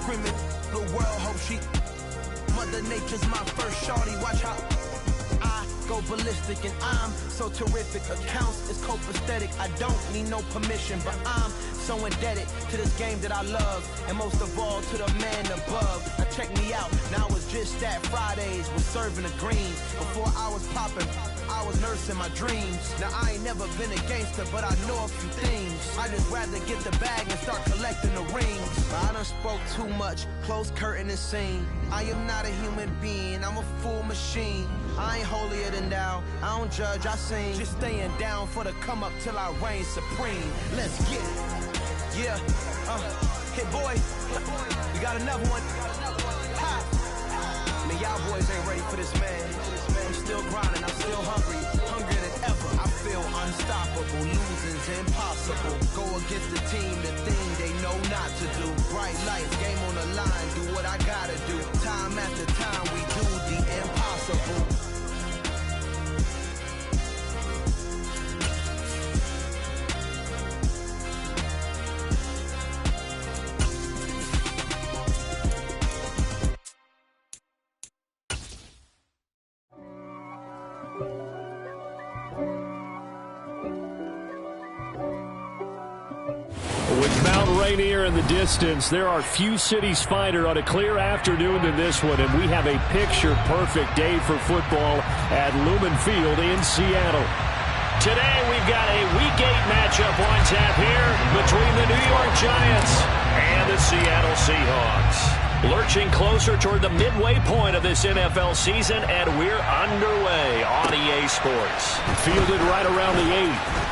screaming. The world hope she. Mother Nature's my first shorty. Watch how I go ballistic, and I'm so terrific. Accounts is copacetic. I don't need no permission, but I'm so indebted to this game that I love, and most of all to the man above. Now check me out. Now it's just that Fridays was serving the greens. Before I was popping, I was nursing my dreams. Now I ain't never been a gangster, but I know a few things. I just rather get the bag and start collecting the rings. But I done spoke too much. Close curtain and scene. I am not a human being. I'm a full machine. I ain't holier than thou. I don't judge, I sing. Just staying down for the come up till I reign supreme. Let's get it. Yeah. Hit boy. We got another one. Ha. Man, y'all boys ain't ready for this, man. I'm still grinding. I'm still hungry. Hungrier than ever. I feel unstoppable. Losing's impossible. Go against the team, the thing they know not to do. Bright lights, game on the line. Do what I gotta do. Time after time, we do the impossible. With Mount Rainier in the distance, there are few cities finer on a clear afternoon than this one, and we have a picture-perfect day for football at Lumen Field in Seattle. Today, we've got a Week 8 matchup on tap here between the New York Giants and the Seattle Seahawks. Lurching closer toward the midway point of this NFL season, and we're underway on EA Sports. Fielded right around the 8.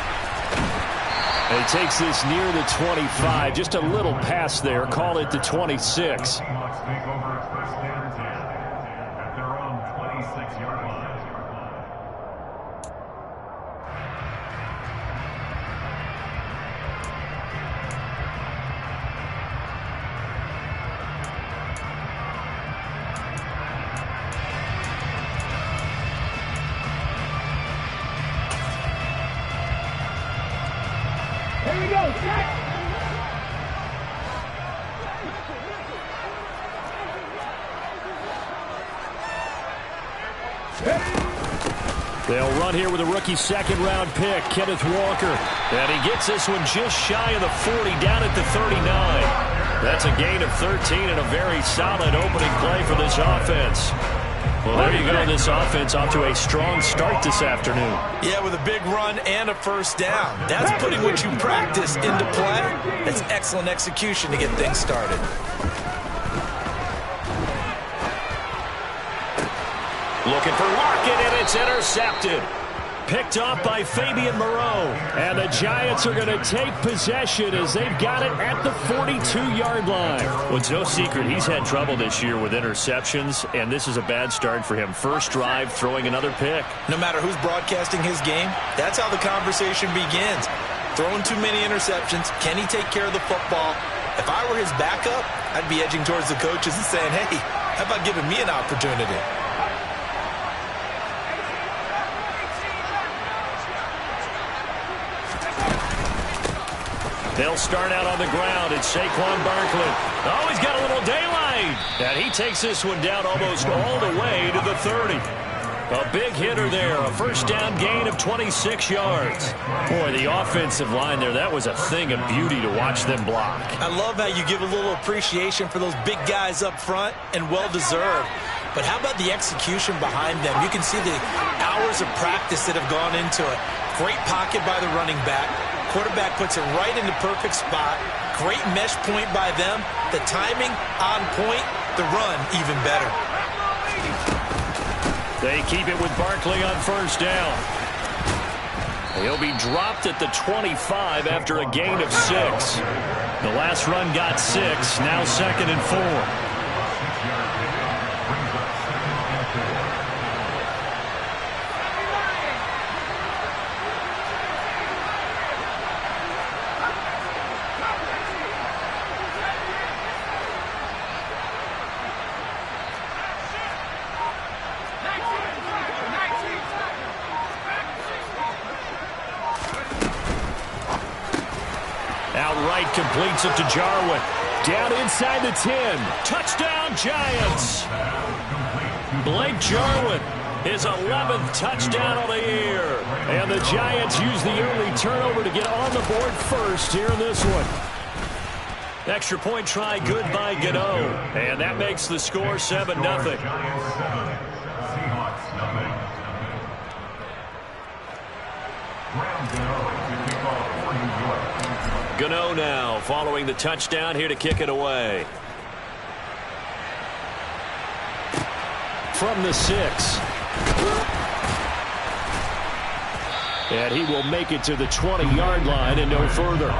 And he takes this near the 25, just a little pass there, call it the 26. They'll run here with a rookie second-round pick, Kenneth Walker. And he gets this one just shy of the 40, down at the 39. That's a gain of 13 and a very solid opening play for this offense. Well, there you go. This offense off to a strong start this afternoon. Yeah, with a big run and a first down. That's putting what you practice into play. That's excellent execution to get things started. Looking for Larkin, and it's intercepted. Picked off by Fabian Moreau. And the Giants are going to take possession as they've got it at the 42-yard line. Well, it's no secret he's had trouble this year with interceptions, and this is a bad start for him. First drive, throwing another pick. No matter who's broadcasting his game, that's how the conversation begins. Throwing too many interceptions. Can he take care of the football? If I were his backup, I'd be edging towards the coaches and saying, hey, how about giving me an opportunity? They'll start out on the ground. It's Saquon Barkley. Oh, he's got a little daylight. And he takes this one down almost all the way to the 30. A big hitter there. A first down gain of 26 yards. Boy, the offensive line there, that was a thing of beauty to watch them block. I love how you give a little appreciation for those big guys up front, and well-deserved. But how about the execution behind them? You can see the hours of practice that have gone into it. Great pocket by the running back. Quarterback puts it right in the perfect spot. Great mesh point by them. The timing on point. The run even better. They keep it with Barkley on first down. He'll be dropped at the 25 after a gain of 6. The last run got 6. Now 2nd and 4. Outright completes it to Jarwin. Down inside the 10. Touchdown, Giants. Blake Jarwin, his 11th touchdown of the year. And the Giants use the early turnover to get on the board first here in this one. Extra point try good by Gano. And that makes the score 7-0. Gano now following the touchdown here to kick it away. From the 6. And he will make it to the 20-yard line and no further. The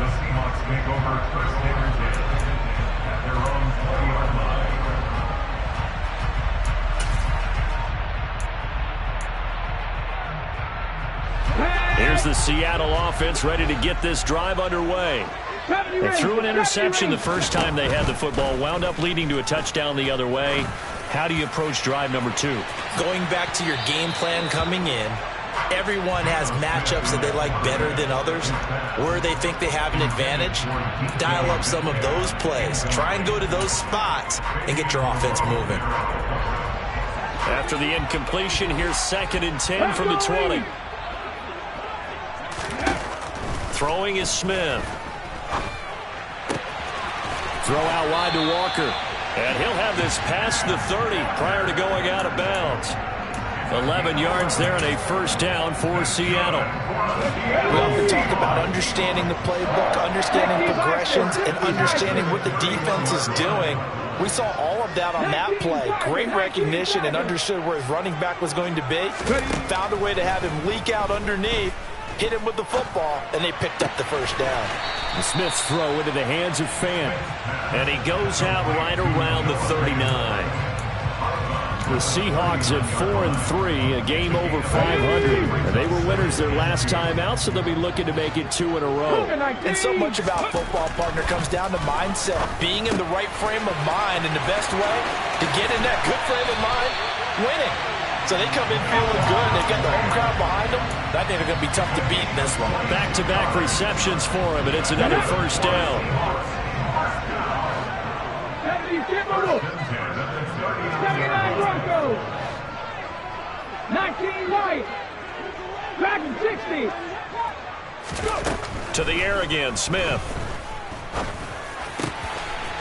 Seahawks take over first and 10 at their own 20-yard line. Here's the Seattle offense ready to get this drive underway. They threw an interception the first time they had the football, wound up leading to a touchdown the other way. How do you approach drive number 2? Going back to your game plan coming in, everyone has matchups that they like better than others. Where they think they have an advantage, dial up some of those plays. Try and go to those spots and get your offense moving. After the incompletion, here's 2nd and 10 from the 20. Throwing is Smith. Throw out wide to Walker. And he'll have this past the 30 prior to going out of bounds. 11 yards there and a first down for Seattle. We often talk about understanding the playbook, understanding progressions, and understanding what the defense is doing. We saw all of that on that play. Great recognition and understood where his running back was going to be. Found a way to have him leak out underneath, hit him with the football, and they picked up the first down. The Smith's throw into the hands of Fan. And he goes out right around the 39. The Seahawks at 4-3, a game over 500. And they were winners their last time out, so they'll be looking to make it 2 in a row. And so much about football, partner, comes down to mindset. Being in the right frame of mind, and the best way to get in that good frame of mind, winning. So they come in feeling good. They've got the home crowd behind them. I think they're going to be tough to beat in this one. Back-to-back receptions for him, and it's another first down. 79 Broncos. 19 White. Dragon 60. To the air again, Smith.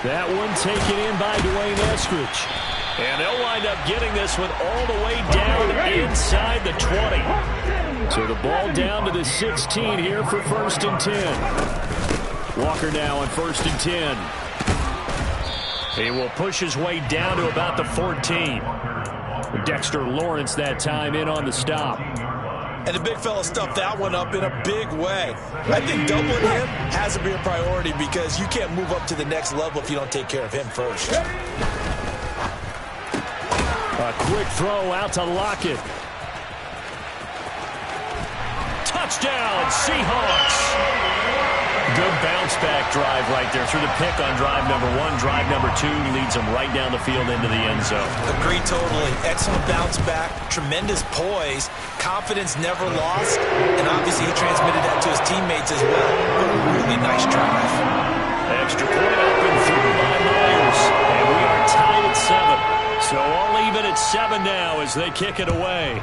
That one taken in by Dwayne Eskridge. And they'll wind up getting this one all the way down inside the 20. So the ball down to the 16 here for 1st and 10. Walker now on 1st and 10. He will push his way down to about the 14. Dexter Lawrence that time in on the stop. And the big fella stuffed that one up in a big way. I think doubling him has to be a priority because you can't move up to the next level if you don't take care of him first. A quick throw out to Lockett. Touchdown, Seahawks. Good bounce-back drive right there through the pick on drive number 1. Drive number 2 leads them right down the field into the end zone. Agree totally. Excellent bounce-back, tremendous poise, confidence never lost, and obviously he transmitted that to his teammates as well. A really nice drive. Extra point up and through by Myers, and we are tied at 7. So all even at 7 now as they kick it away.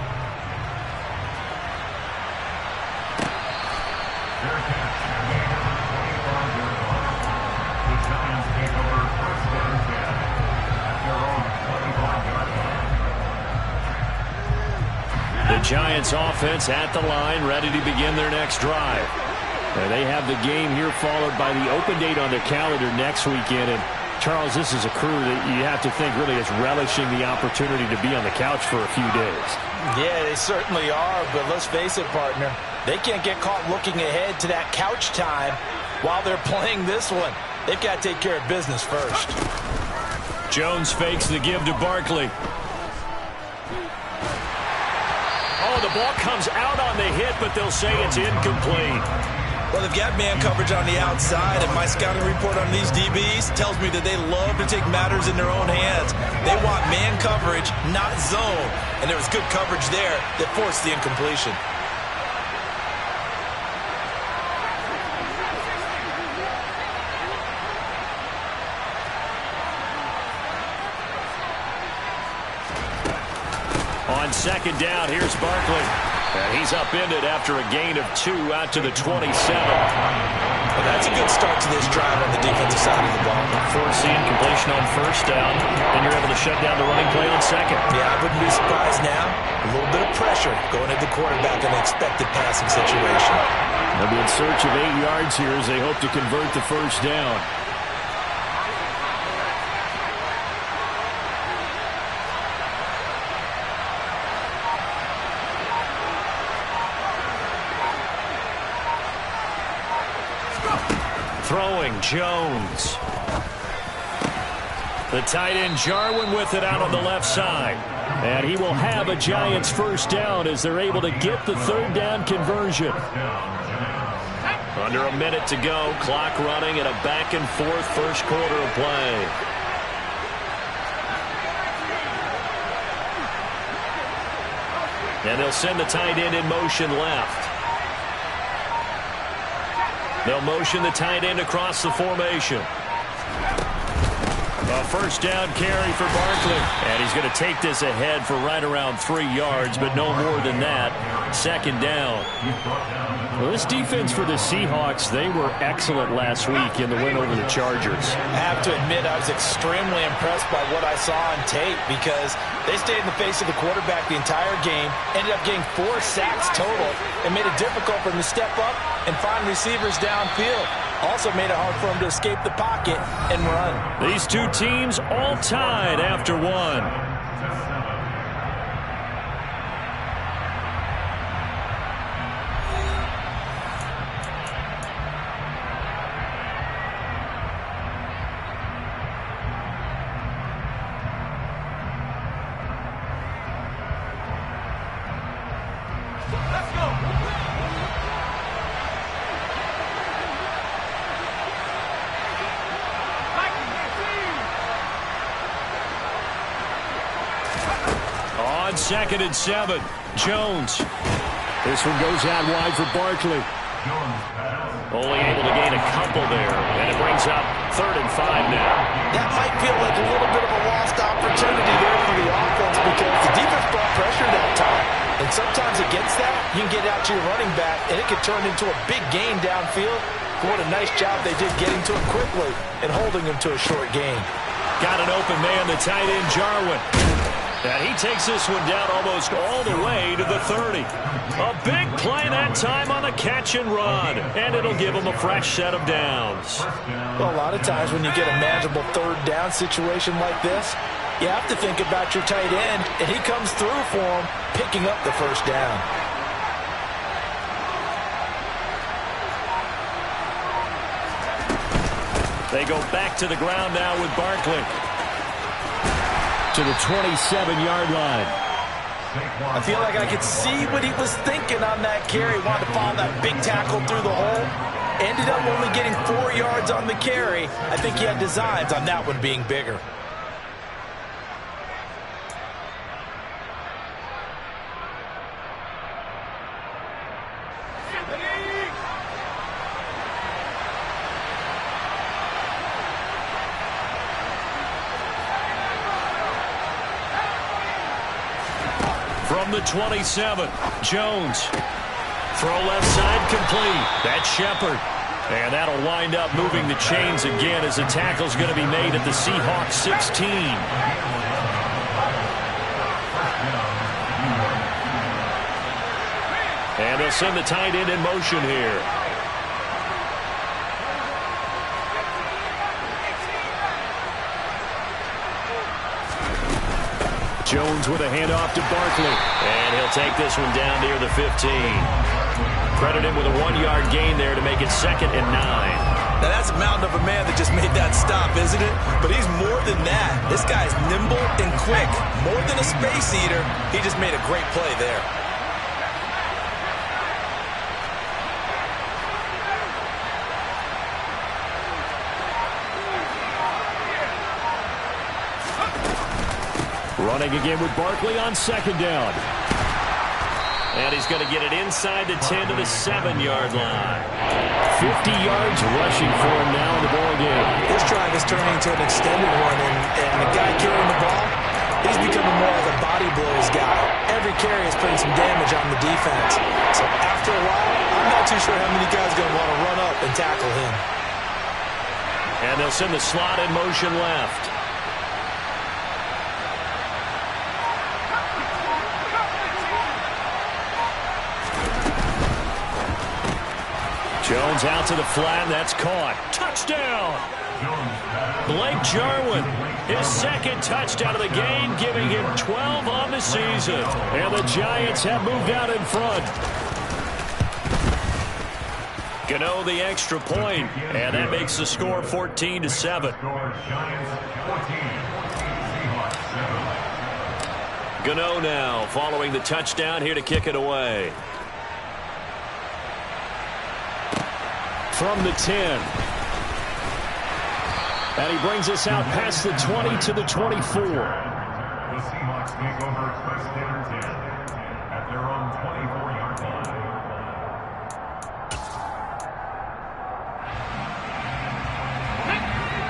The Giants offense at the line, ready to begin their next drive. And they have the game here followed by the open date on their calendar next weekend. And Charles, this is a crew that you have to think really is relishing the opportunity to be on the couch for a few days. Yeah, they certainly are, but let's face it, partner. They can't get caught looking ahead to that couch time while they're playing this one. They've got to take care of business first. Jones fakes the give to Barkley. Oh, the ball comes out on the hit, but they'll say it's incomplete. Well, they've got man coverage on the outside, and my scouting report on these DBs tells me that they love to take matters in their own hands. They want man coverage, not zone. And there was good coverage there that forced the incompletion. On second down, here's Barkley. And he's upended after a gain of 2 out to the 27. Well, that's a good start to this drive on the defensive side of the ball. Forcing completion on first down, and you're able to shut down the running play on second. Yeah, I wouldn't be surprised now. A little bit of pressure going into the quarterback in an expected passing situation. They'll be in search of 8 yards here as they hope to convert the first down. Throwing, Jones. The tight end Jarwin with it out on the left side. And he will have a Giants first down as they're able to get the third down conversion. Under a minute to go. Clock running and a back and forth first quarter of play. And they'll send the tight end in motion left. They'll motion the tight end across the formation. A first down carry for Barkley. And he's going to take this ahead for right around 3 yards, but no more than that. Second down. Well, this defense for the Seahawks, they were excellent last week in the win over the Chargers. I have to admit, I was extremely impressed by what I saw on tape because they stayed in the face of the quarterback the entire game, ended up getting 4 sacks total, and made it difficult for him to step up and find receivers downfield. Also made it hard for him to escape the pocket and run. These two teams all tied after one. Second and 7. Jones. This one goes out wide for Barkley. Only able to gain a couple there. And it brings up 3rd and 5 now. That might feel like a little bit of a lost opportunity there for the offense because the defense brought pressure that time. And sometimes against that, you can get out to your running back, and it could turn into a big gain downfield. What a nice job they did getting to him quickly and holding him to a short gain. Got an open man, the tight end Jarwin. And he takes this one down almost all the way to the 30. A big play that time on the catch and run. And it'll give him a fresh set of downs. Well, a lot of times when you get a manageable third down situation like this, you have to think about your tight end, and he comes through for him, picking up the first down. They go back to the ground now with Barkley. To the 27-yard line. I feel like I could see what he was thinking on that carry. Wanted to follow that big tackle through the hole. Ended up only getting 4 yards on the carry. I think he had designs on that one being bigger. From the 27, Jones. Throw left side complete. That's Shepard. And that'll wind up moving the chains again as the tackle's going to be made at the Seahawks 16. And they'll send the tight end in motion here. Jones with a handoff to Barkley. And he'll take this one down near the 15. Credit him with a 1-yard gain there to make it 2nd and 9. Now that's a mountain of a man that just made that stop, isn't it? But he's more than that. This guy's nimble and quick. More than a space eater, he just made a great play there. Running again with Barkley on 2nd down. And he's going to get it inside the 10 to the 7-yard line. 50 yards rushing for him now in the ball game. This drive is turning into an extended one, and the guy carrying the ball, He's becoming more like a body blows guy. Every carry is putting some damage on the defense. So after a while, I'm not too sure how many guys are going to want to run up and tackle him. And they'll send the slot in motion left. Jones out to the flat, and that's caught. Touchdown! Blake Jarwin, his second touchdown of the game, giving him 12 on the season. And the Giants have moved out in front. Gano the extra point, and that makes the score 14-7. Gano now following the touchdown here to kick it away. From the 10. And he brings us out past the 20 to the 24. The Seahawks take over first and 10 at their own 24-yard line.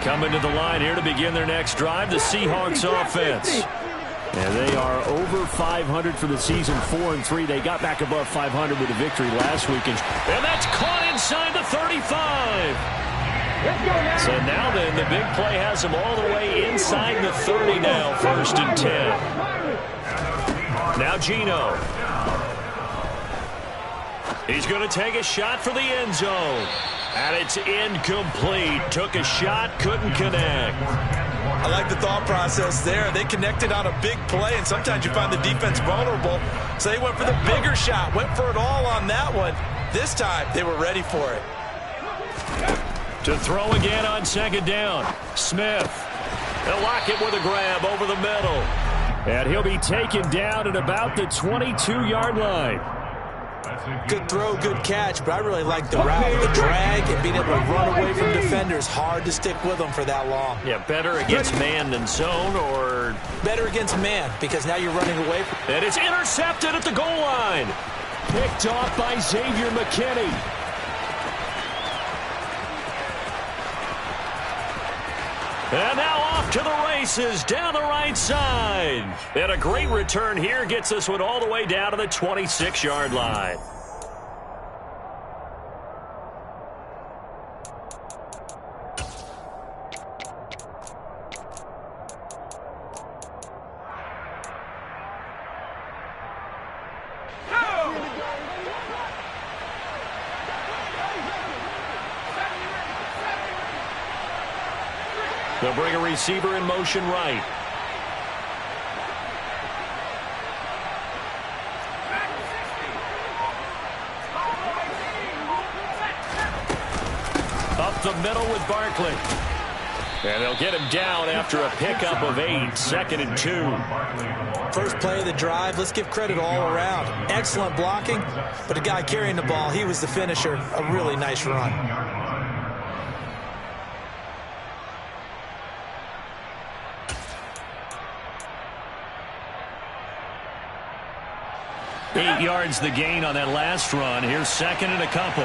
Coming to the line here to begin their next drive, the Seahawks offense. And they are over 500 for the season, 4-3. They got back above 500 with a victory last week. And that's caught inside the 35. So now then, the big play has them all the way inside the 30 now, 1st and 10. Now Geno. He's going to take a shot for the end zone. And it's incomplete. Took a shot, couldn't connect. I like the thought process there. They connected on a big play, and sometimes you find the defense vulnerable. So they went for the bigger shot, went for it all on that one. This time, they were ready for it. To throw again on 2nd down. Smith. They'll lock it with a grab over the middle. And he'll be taken down at about the 22-yard line. Good throw, good catch, but I really like the route. The drag and being able to run away from defenders. Hard to stick with them for that long. Yeah, better against man than zone, or better against man, because now you're running away from. And it's intercepted at the goal line. Picked off by Xavier McKinney. And now off to the races down the right side. And a great return here gets this one all the way down to the 26-yard line. They'll bring a receiver in motion right. Up the middle with Barkley. And they'll get him down after a pickup of 8, 2nd and 2. First play of the drive, let's give credit all around. Excellent blocking, but the guy carrying the ball, he was the finisher. A really nice run. 8 yards the gain on that last run. Here's 2nd and a couple.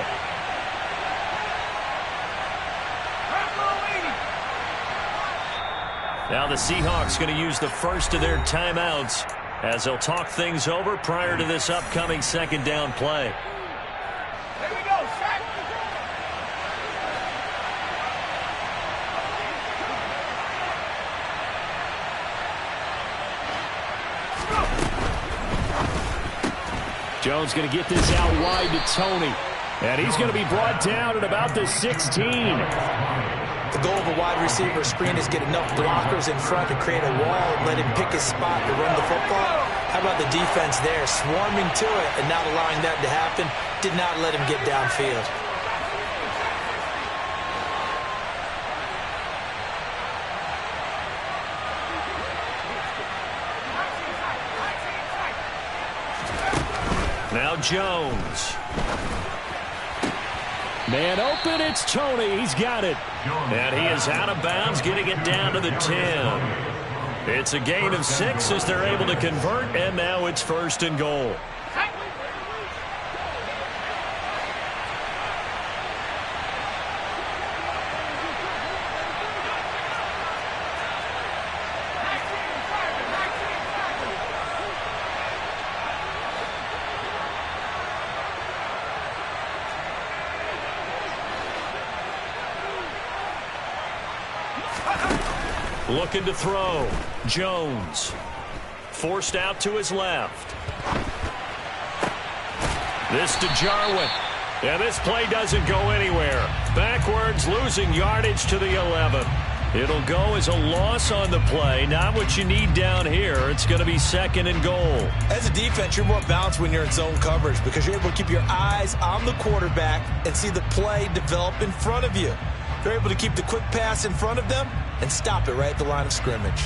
Now the Seahawks going to use the first of their timeouts as they'll talk things over prior to this upcoming 2nd down play. Jones going to get this out wide to Tony. And he's going to be brought down at about the 16. The goal of a wide receiver screen is get enough blockers in front to create a wall and let him pick his spot to run the football. How about the defense there, swarming to it and not allowing that to happen? Did not let him get downfield. Now Jones. Man open, it's Tony. He's got it. And he is out of bounds, getting it down to the 10. It's a gain of 6 as they're able to convert, and now it's 1st and goal. Looking to throw. Jones. Forced out to his left. This to Jarwin. And this play doesn't go anywhere. Backwards, losing yardage to the 11. It'll go as a loss on the play. Not what you need down here. It's going to be 2nd and goal. As a defense, you're more balanced when you're in zone coverage because you're able to keep your eyes on the quarterback and see the play develop in front of you. They're able to keep the quick pass in front of them and stop it right at the line of scrimmage.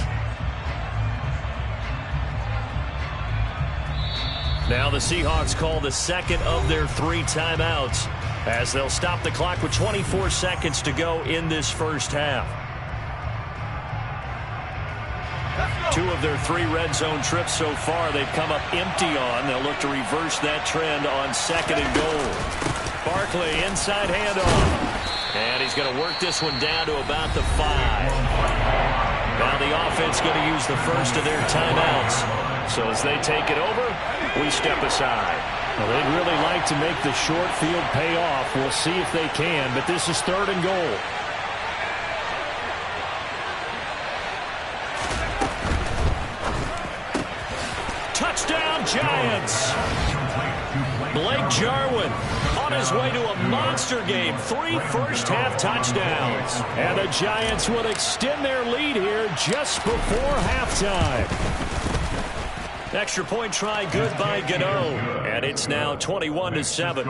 Now the Seahawks call the 2nd of their 3 timeouts as they'll stop the clock with 24 seconds to go in this first half. 2 of their 3 red zone trips so far they've come up empty on. They'll look to reverse that trend on 2nd and goal. Barkley inside handoff. And he's going to work this one down to about the 5. Now the offense going to use the first of their timeouts. So as they take it over, we step aside. Well, they'd really like to make the short field pay off. We'll see if they can, but this is 3rd and goal. Touchdown, Giants. Blake Jarwin on his way to a monster game. 3 first-half touchdowns. And the Giants will extend their lead here just before halftime. Extra point try good by Gano. And it's now 21-7.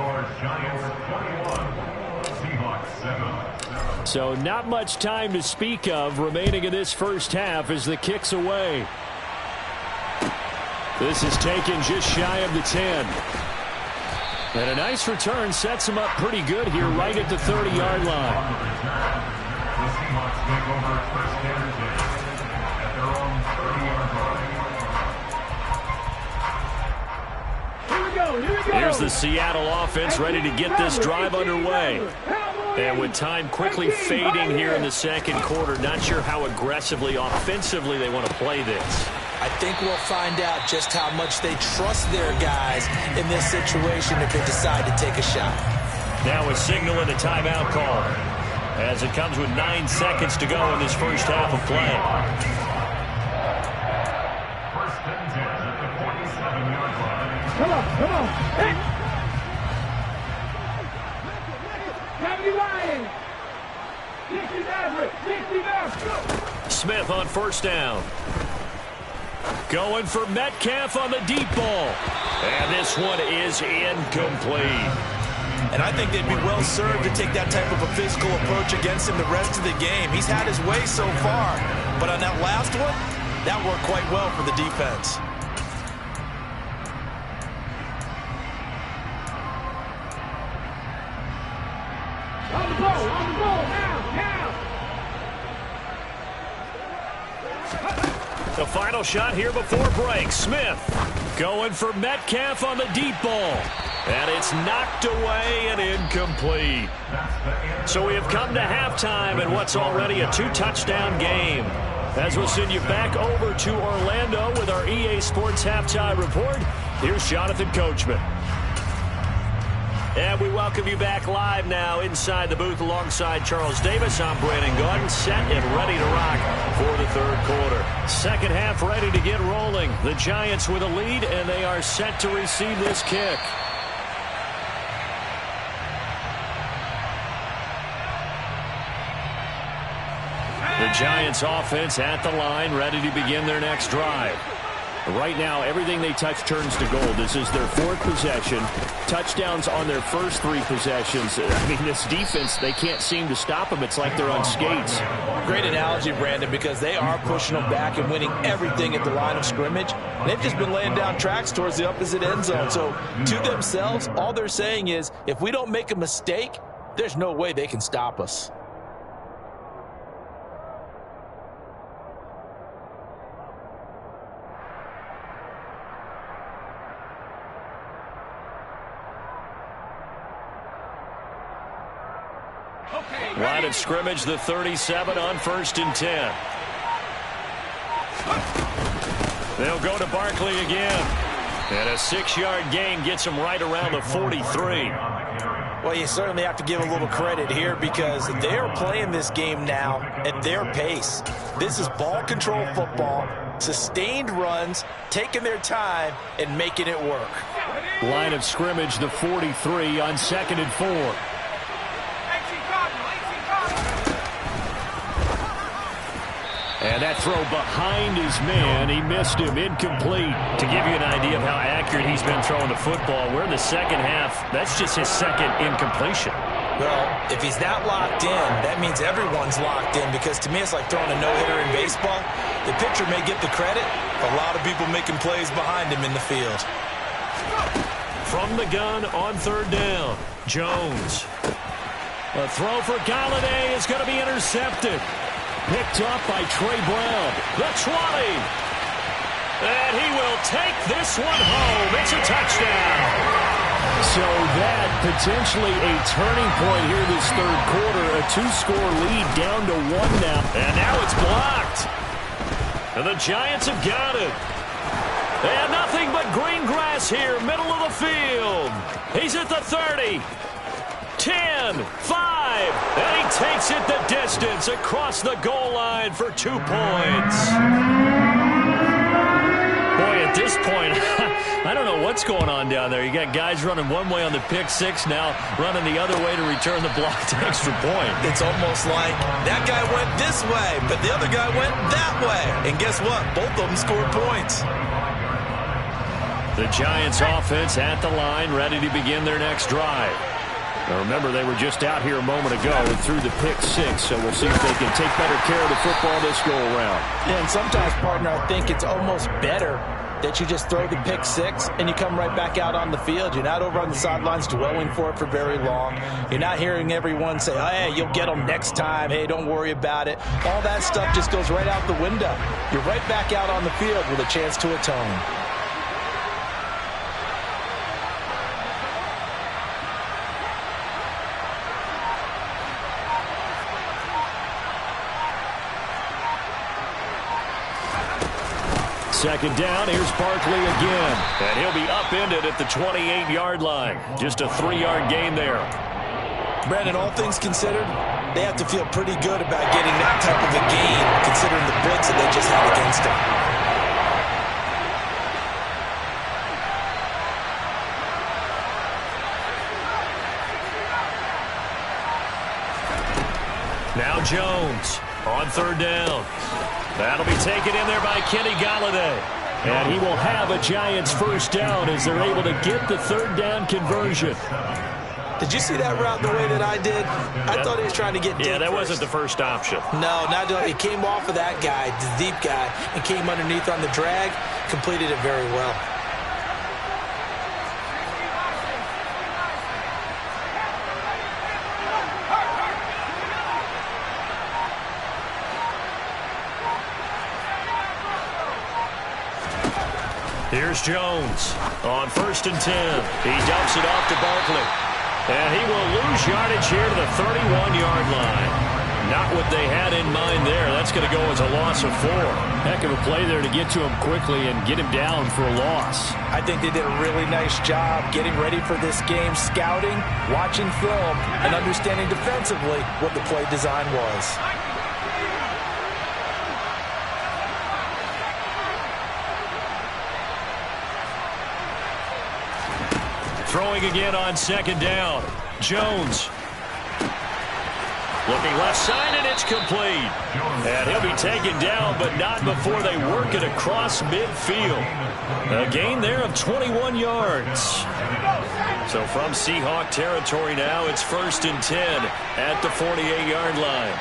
So not much time to speak of remaining in this first half as the kick's away. This is taken just shy of the 10. And a nice return sets him up pretty good here right at the 30-yard line. The Seahawks take over first down at their own 30-yard line. Here we go. Here's the Seattle offense ready to get this drive underway. And with time quickly fading here in the 2nd quarter, not sure how aggressively, offensively they want to play this. I think we'll find out just how much they trust their guys in this situation if they decide to take a shot. Now a signal and a timeout call as it comes with 9 seconds to go in this first half of play. First and 10 at the 47-yard line. Come on. Hey. 70 Lions. 60 Maverick. 60 Maverick. Smith on first down. Going for Metcalf on the deep ball. And this one is incomplete. And I think they'd be well served to take that type of a physical approach against him the rest of the game. He's had his way so far. But on that last one, that worked quite well for the defense. On the ball, now. The final shot here before break. Smith going for Metcalf on the deep ball. And it's knocked away and incomplete. So we have come to halftime in what's already a 2-touchdown game. As we'll send you back over to Orlando with our EA Sports Halftime Report, here's Jonathan Coachman. And we welcome you back live now inside the booth alongside Charles Davis. I'm Brandon Gordon, set and ready to rock for the 3rd quarter. Second half ready to get rolling. The Giants with a lead, and they are set to receive this kick. The Giants offense at the line, ready to begin their next drive. Right now, everything they touch turns to gold. This is their 4th possession. Touchdowns on their first 3 possessions. I mean, this defense, they can't seem to stop them. It's like they're on skates. Great analogy, Brandon, because they are pushing them back and winning everything at the line of scrimmage. They've just been laying down tracks towards the opposite end zone. So, to themselves, all they're saying is, if we don't make a mistake, there's no way they can stop us. Line of scrimmage, the 37 on 1st and 10. They'll go to Barkley again. And a 6-yard gain gets him right around the 43. Well, you certainly have to give a little credit here because they are playing this game now at their pace. This is ball control football, sustained runs, taking their time, and making it work. Line of scrimmage, the 43 on 2nd and 4. And that throw behind his man. He missed him. Incomplete. To give you an idea of how accurate he's been throwing the football, we're in the second half. That's just his second incompletion. Well, if he's not locked in, that means everyone's locked in because to me it's like throwing a no-hitter in baseball. The pitcher may get the credit, but a lot of people making plays behind him in the field. From the gun on 3rd down, Jones. A throw for Galladay is going to be intercepted. Picked up by Trey Brown. The 20. And he will take this one home. It's a touchdown. So that potentially a turning point here this 3rd quarter. A 2-score lead down to 1 now. And now it's blocked. And the Giants have got it. And nothing but green grass here, middle of the field. He's at the 30. 10, 5, and he takes it the distance across the goal line for 2 points. Boy, at this point, I don't know what's going on down there. You got guys running one way on the pick six, now running the other way to return the blocked extra point. It's almost like that guy went this way, but the other guy went that way. And guess what? Both of them scored points. The Giants offense at the line, ready to begin their next drive. Now remember, they were just out here a moment ago and threw the pick six, so we'll see if they can take better care of the football this go-around. Yeah, and sometimes, partner, I think it's almost better that you just throw the pick six and you come right back out on the field. You're not over on the sidelines dwelling for it for very long. You're not hearing everyone say, oh, hey, you'll get them next time. Hey, don't worry about it. All that stuff just goes right out the window. You're right back out on the field with a chance to atone. Second down, here's Barkley again. And he'll be upended at the 28-yard line. Just a 3-yard gain there. Brandon, all things considered, they have to feel pretty good about getting that type of a gain, considering the blitz that they just had against them. Now Jones on 3rd down. That'll be taken in there by Kenny Galladay. And he will have a Giants first down as they're able to get the 3rd down conversion. Did you see that route the way that I did? I thought he was trying to get deep. Yeah, that first. wasn't the first option. No, not doing it. He came off of that guy, the deep guy, and came underneath on the drag, completed it very well. Here's Jones on 1st and 10. He dumps it off to Barkley. And he will lose yardage here to the 31-yard line. Not what they had in mind there. That's going to go as a loss of 4. Heck of a play there to get to him quickly and get him down for a loss. I think they did a really nice job getting ready for this game, scouting, watching film, and understanding defensively what the play design was. Throwing again on 2nd down. Jones. Looking left side, and it's complete. And he'll be taken down, but not before they work it across midfield. A gain there of 21 yards. So from Seahawk territory now, it's 1st and 10 at the 48-yard line.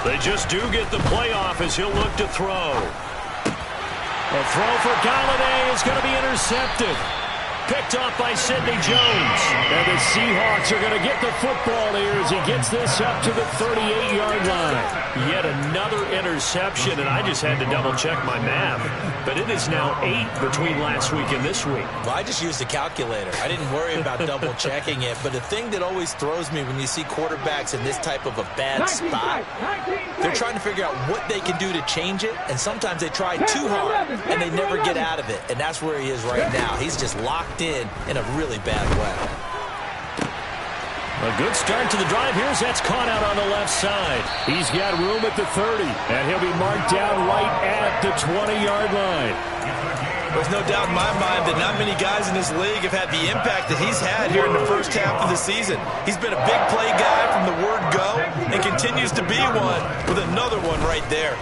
They just do get the playoff as he'll look to throw. A throw for Galladay is going to be intercepted. Picked off by Sidney Jones. And the Seahawks are going to get the football here as he gets this up to the 38-yard line. Yet another interception, and I just had to double-check my math. But it is now 8 between last week and this week. Well, I just used a calculator. I didn't worry about double-checking it. But the thing that always throws me when you see quarterbacks in this type of a bad spot, they're trying to figure out what they can do to change it. And sometimes they try too hard, and they never get out of it. And that's where he is right now. He's just locked in a really bad way. A good start to the drive. Here's that's caught out on the left side. He's got room at the 30, and he'll be marked down right at the 20-yard line. There's no doubt in my mind that not many guys in this league have had the impact that he's had here in the first half of the season. He's been a big play guy from the word go and continues to be one with another one right there.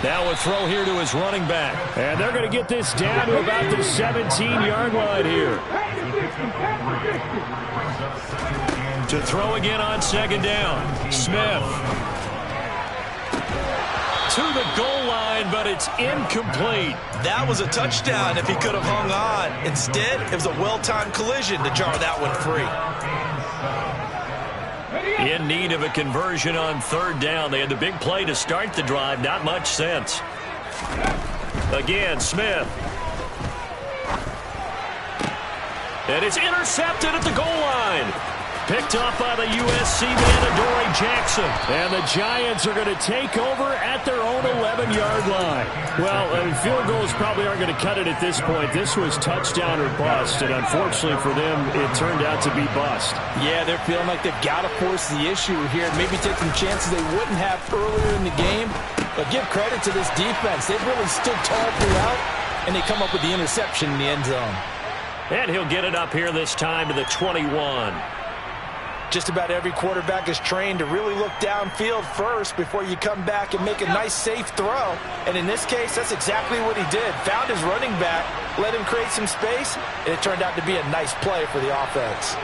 Now a throw here to his running back. And they're going to get this down to about the 17-yard line here. To throw again on second down. Smith. To the goal line, but it's incomplete. That was a touchdown if he could have hung on. Instead, it was a well-timed collision to jar that one free. In need of a conversion on third down. They had the big play to start the drive. Not much sense. Again, Smith. And it's intercepted at the goal line. Picked off by the USC man, Adoree Jackson. And the Giants are going to take over at their own 11-yard line. Well, field goals probably aren't going to cut it at this point. This was touchdown or bust, and unfortunately for them, it turned out to be bust. Yeah, they're feeling like they've got to force the issue here, maybe take some chances they wouldn't have earlier in the game. But give credit to this defense. They've really stood tall throughout, and they come up with the interception in the end zone. And he'll get it up here this time to the 21. Just about every quarterback is trained to really look downfield first before you come back and make a nice, safe throw. And in this case, that's exactly what he did. Found his running back, let him create some space, and it turned out to be a nice play for the offense.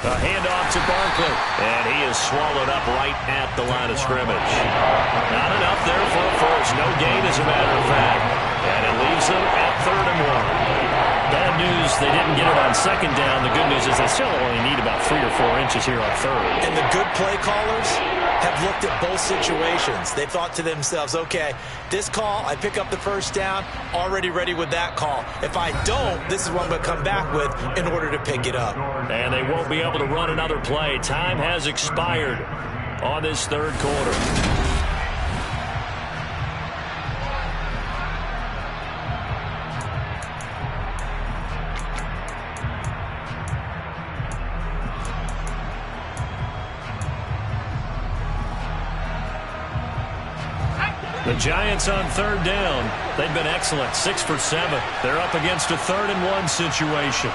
A handoff to Barkley, and he is swallowed up right at the line of scrimmage. Not enough there for a first. No gain, as a matter of fact. And it leaves them at 3rd and 1. Bad news, they didn't get it on second down. The good news is they still only need about 3 or 4 inches here on third. And the good play callers have looked at both situations. They thought to themselves, okay, this call, I pick up the first down, already ready with that call. If I don't, this is what I'm going to come back with in order to pick it up. And they won't be able to run another play. Time has expired on this third quarter. The Giants on third down. They've been excellent, 6 for 7. They're up against a 3rd and 1 situation.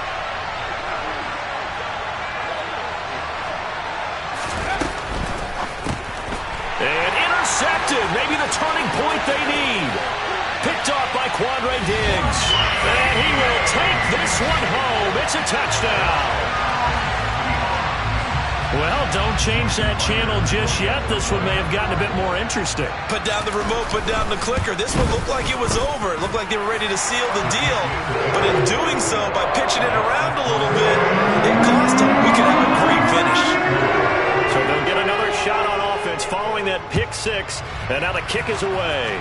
And intercepted. Maybe the turning point they need. Picked off by Quandre Diggs. And he will take this one home. It's a touchdown. Well, don't change that channel just yet. This one may have gotten a bit more interesting. Put down the remote, put down the clicker. This one looked like it was over. It looked like they were ready to seal the deal. But in doing so, by pitching it around a little bit, it cost them. We could have a great finish. So they'll get another shot on offense following that pick six. And now the kick is away.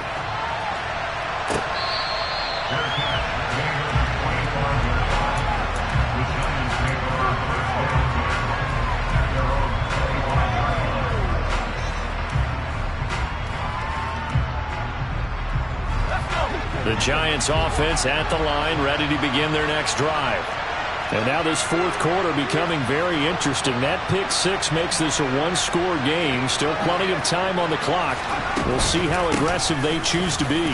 The Giants offense at the line, ready to begin their next drive. And now this fourth quarter becoming very interesting. That pick six makes this a one-score game. Still plenty of time on the clock. We'll see how aggressive they choose to be.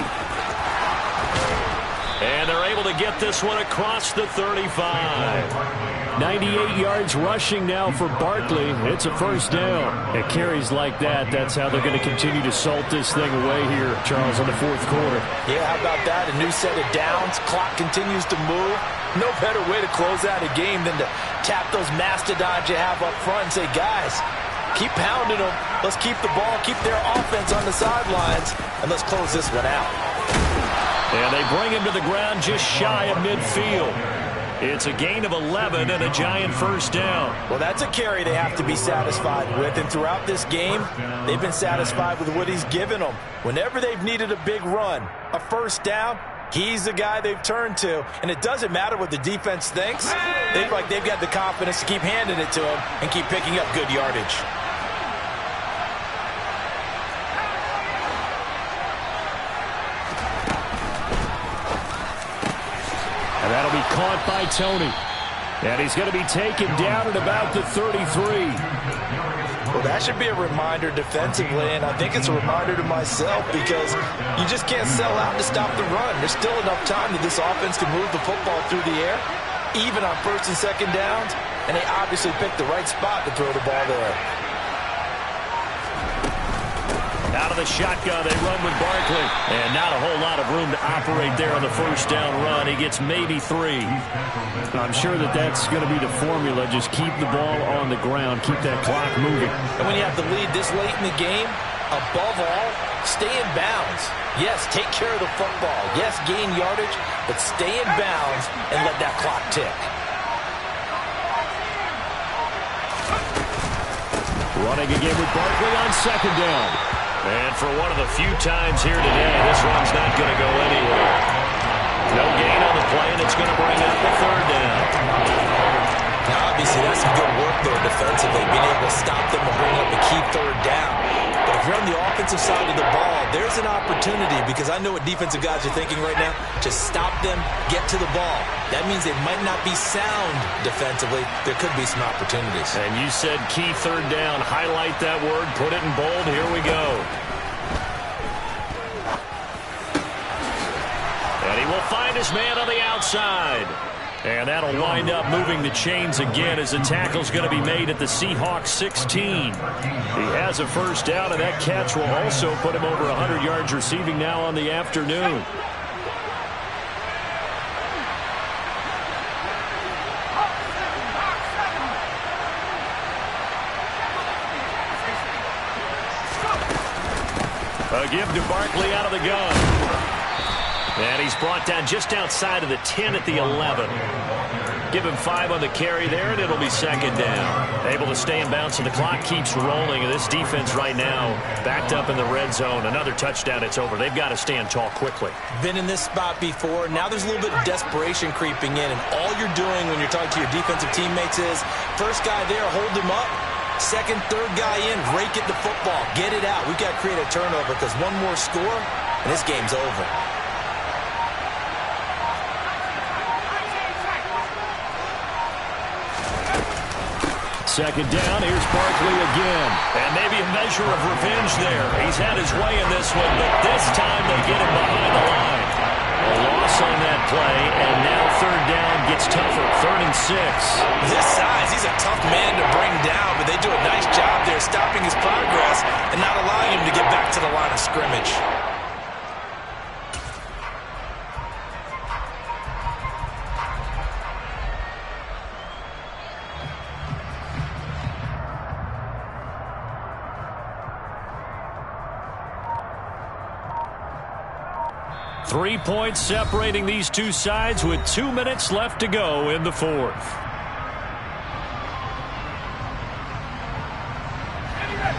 And they're able to get this one across the 35. 98 yards rushing now for Barkley. It's a first down. At carries like that, that's how they're going to continue to salt this thing away here, Charles, in the fourth quarter. Yeah, how about that? A new set of downs. Clock continues to move. No better way to close out a game than to tap those mastodons you have up front and say, guys, Keep pounding them. Let's keep the ball, keep their offense on the sidelines, and let's close this one out. And they bring him to the ground just shy of midfield. It's a gain of 11 and a giant first down. Well, that's a carry they have to be satisfied with, and throughout this game, they've been satisfied with what he's given them. Whenever they've needed a big run, a first down, he's the guy they've turned to, and it doesn't matter what the defense thinks. They feel like they've got the confidence to keep handing it to him and keep picking up good yardage. And that'll be caught by Tony. And he's going to be taken down at about the 33. Well, that should be a reminder defensively, and I think it's a reminder to myself because you just can't sell out to stop the run. There's still enough time that this offense can move the football through the air, even on first and second downs, and they obviously picked the right spot to throw the ball there. Out of the shotgun, they run with Barkley. And not a whole lot of room to operate there on the first down run. He gets maybe 3. I'm sure that that's going to be the formula. Just keep the ball on the ground. Keep that clock moving. And when you have the lead this late in the game, above all, stay in bounds. Yes, take care of the football. Yes, gain yardage, but stay in bounds and let that clock tick. Running again with Barkley on second down. And for one of the few times here today, this run's not going to go anywhere. No gain on the play, and it's going to bring up the third down. Now, obviously, that's some good work there defensively, being able to stop them and bring up a key third down. But if you're on the offensive side of the ball, there's an opportunity because I know what defensive guys are thinking right now. Just stop them, get to the ball. That means they might not be sound defensively. There could be some opportunities. And you said key third down. Highlight that word. Put it in bold. Here we go. And he will find his man on the outside. And that'll wind up moving the chains again as the tackle's going to be made at the Seahawks 16. He has a first down, and that catch will also put him over 100 yards receiving now on the afternoon. A give to Barkley out of the gun. And he's brought down just outside of the 10 at the 11. Give him 5 on the carry there, and it'll be second down. Able to stay in bounds, and the clock keeps rolling. And this defense right now backed up in the red zone. Another touchdown, it's over. They've got to stand tall quickly. Been in this spot before. Now there's a little bit of desperation creeping in. And all you're doing when you're talking to your defensive teammates is, first guy there, hold him up. Second, third guy in, rake at the football. Get it out. We've got to create a turnover because one more score, and this game's over. Second down, here's Barkley again. And maybe a measure of revenge there. He's had his way in this one, but this time they get him behind the line. A loss on that play, and now third down gets tougher. 3rd and 6. This size, he's a tough man to bring down, but they do a nice job there stopping his progress and not allowing him to get back to the line of scrimmage. Three points separating these two sides with 2 minutes left to go in the fourth.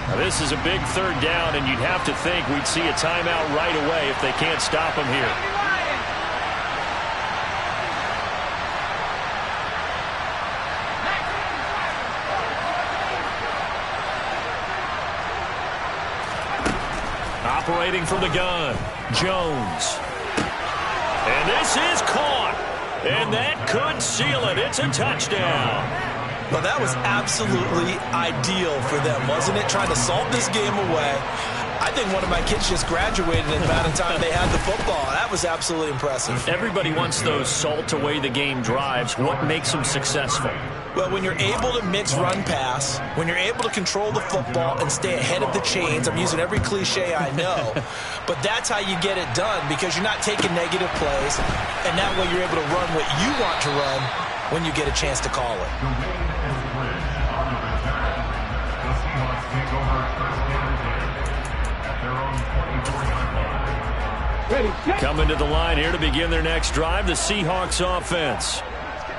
Now this is a big third down, and you'd have to think we'd see a timeout right away if they can't stop him here. Operating from the gun, Jones. And this is caught. And that could seal it. It's a touchdown. Well, that was absolutely ideal for them, wasn't it? Trying to salt this game away. I think one of my kids just graduated in the amount of time they had the football. That was absolutely impressive. Everybody wants those salt away the game drives. What makes them successful? Well, when you're able to mix run-pass, when you're able to control the football and stay ahead of the chains, I'm using every cliche I know, but that's how you get it done because you're not taking negative plays, and that way you're able to run what you want to run when you get a chance to call it. take over first down at their own 24-yard line. Ready, set. Coming to the line here to begin their next drive, the Seahawks offense.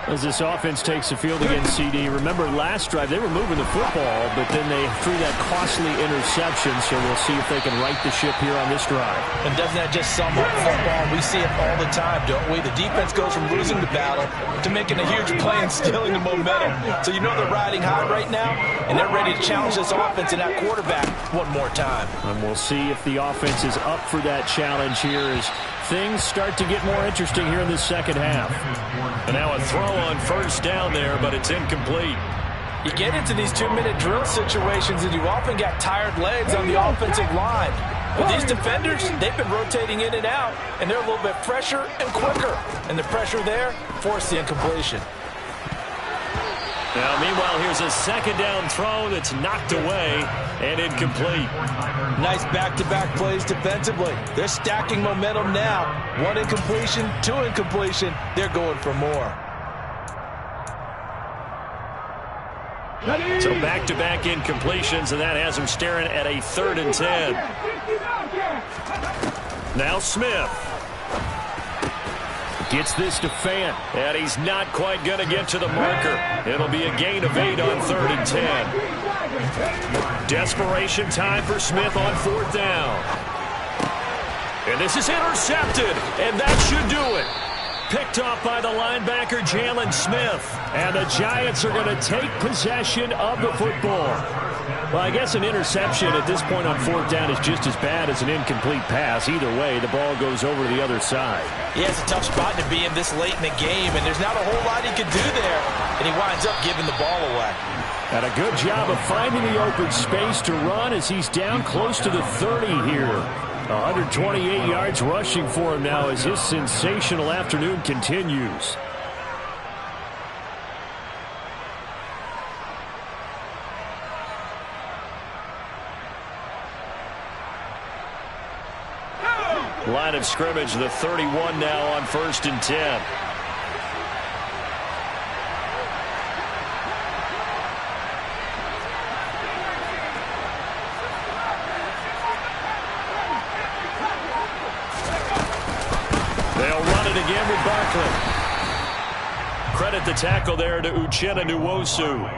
As this offense takes the field against CD, remember last drive they were moving the football, but then they threw that costly interception, so we'll see if they can right the ship here on this drive. And doesn't that just sum up football? We see it all the time, don't we? The defense goes from losing the battle to making a huge play and stealing the momentum. So you know they're riding high right now, and they're ready to challenge this offense and that quarterback one more time. And we'll see if the offense is up for that challenge here as things start to get more interesting here in the second half. And now a throw on first down there, but it's incomplete. You get into these 2-minute drill situations, and you often got tired legs on the offensive line. But these defenders, they've been rotating in and out, and they're a little bit fresher and quicker. And the pressure there forced the incompletion. Now, meanwhile, here's a second down throw that's knocked away and incomplete. Nice back-to-back plays defensively. They're stacking momentum now. 1 incompletion, 2 incompletion. They're going for more. So back-to-back incompletions, and that has them staring at a 3rd and 10. Now Smith. Gets this to Fant, and he's not quite going to get to the marker. It'll be a gain of 8 on 3rd and 10. Desperation time for Smith on 4th down. And this is intercepted, and that should do it. Picked off by the linebacker, Jalen Smith. And the Giants are going to take possession of the football. Well, I guess an interception at this point on 4th down is just as bad as an incomplete pass. Either way, the ball goes over to the other side. Yeah, it's a tough spot to be in this late in the game, and there's not a whole lot he could do there. And he winds up giving the ball away. And a good job of finding the open space to run as he's down close to the 30 here. 128 yards rushing for him now as his sensational afternoon continues. Line of scrimmage, the 31 now on 1st and 10. They'll run it again with Barkley. Credit the tackle there to Uchenna Nwosu.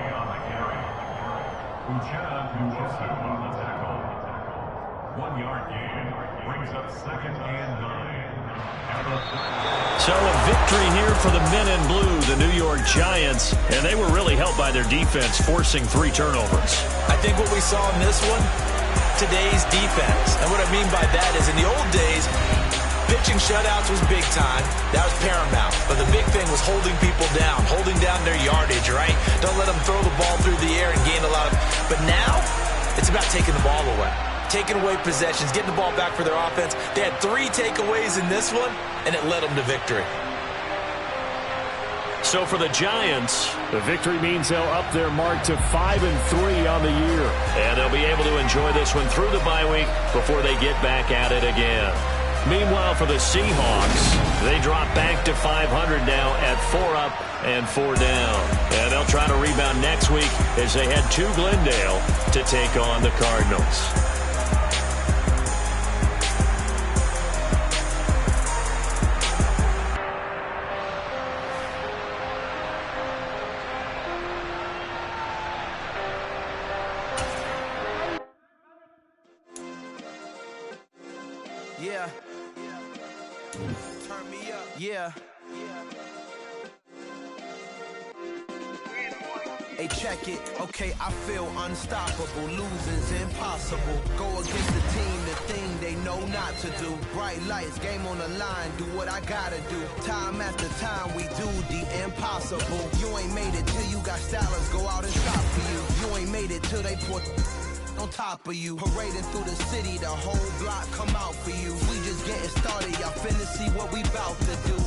So a victory here for the men in blue, the New York Giants, and they were really helped by their defense, forcing 3 turnovers. I think what we saw in this one, today's defense. And what I mean by that is in the old days, pitching shutouts was big time. That was paramount. But the big thing was holding people down, holding down their yardage, right? Don't let them throw the ball through the air and gain a lot of... But now, it's about taking the ball away. Taking away possessions, getting the ball back for their offense. They had 3 takeaways in this one, and it led them to victory. So for the Giants, the victory means they'll up their mark to 5-3 on the year. And they'll be able to enjoy this one through the bye week before they get back at it again. Meanwhile, for the Seahawks, they drop back to 500 now at 4 up and 4 down. And they'll try to rebound next week as they head to Glendale to take on the Cardinals. Yeah. Turn me up. Yeah. Hey, check it. Okay, I feel unstoppable. Losing's impossible. Go against the team, the thing they know not to do. Bright lights, game on the line. Do what I gotta do. Time after time, we do the impossible. You ain't made it till you got stylists go out and shop for you. You ain't made it till they put on top of you. Parading through the city, the whole block come out for you. We just getting started, y'all finna see what we bout to do.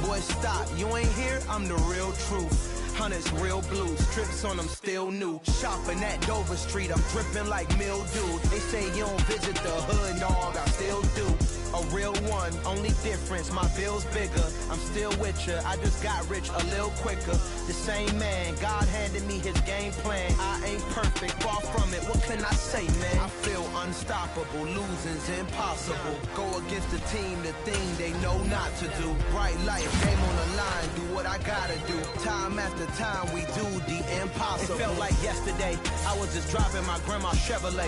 Boy, stop, you ain't here, I'm the real truth. Hunters, real blue, strips on them still new. Shopping at Dover Street, I'm dripping like mildew. They say you don't visit the hood, dog, I still do. a real one. Only difference, my bill's bigger. I'm still with ya, I just got rich a little quicker. The same man, God handed me his game plan. I ain't perfect, far from it, what can I say, man? I feel unstoppable, losing's impossible. Go against the team, the thing they know not to do. Bright light, game on the line, do what I gotta do. Time after time, we do the impossible. It felt like yesterday, I was just driving my grandma's Chevrolet.